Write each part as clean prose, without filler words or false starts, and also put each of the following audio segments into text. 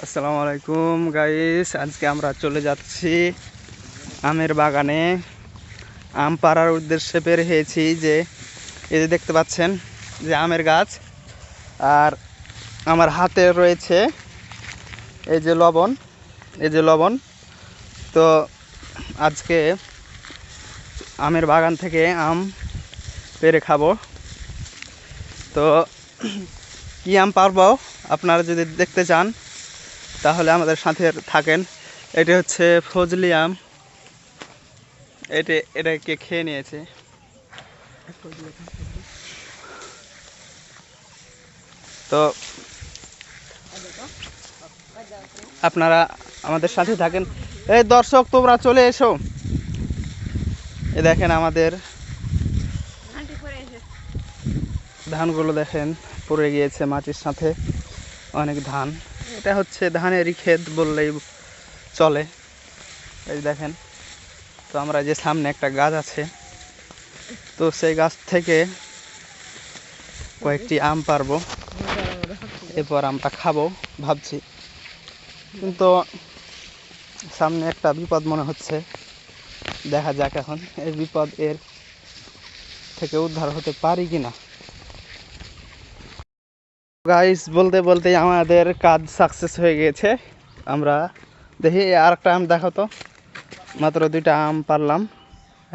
আসসালামু আলাইকুম গাইস, আজকে আমরা চলে যাচ্ছি আমের বাগানে। আম পাড়ার উদ্দেশ্যে বের হয়েছি। যে এই যে দেখতে পাচ্ছেন যে আমের গাছ, আর আমার হাতে রয়েছে এই যে লবণ, তো আজকে আমের বাগান থেকে আম পেড়ে খাবো। তো কি আম পারবো আপনারা যদি দেখতে চান তাহলে আমাদের সাথে থাকেন। এটা হচ্ছে ফজলি আম। এটাকে খেয়ে নিয়েছে। তো আপনারা আমাদের সাথে থাকেন। এই দর্শক, তোমরা চলে এসো। এ দেখেন আমাদের ধানগুলো দেখেন পড়ে গিয়েছে মাটির সাথে, অনেক ধান। এটা হচ্ছে ধানেরই ক্ষেত বললেই চলে। এই দেখেন, তো আমরা যে সামনে একটা গাছ আছে, তো সেই গাছ থেকে কয়েকটি আম পারবো, এরপর আমটা খাবো ভাবছি। কিন্তু সামনে একটা বিপদ মনে হচ্ছে, দেখা যাক এখন এই বিপদ এর থেকে উদ্ধার হতে পারি কিনা। গাইস, বলতে বলতে আমাদের কাজ সাকসেস হয়ে গেছে। আমরা দেখি আর একটা আম দেখো তো। মাত্র 2টা আম পারলাম।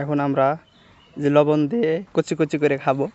এখন আমরা যে লবণ দিয়ে কচি কচি করে খাবো।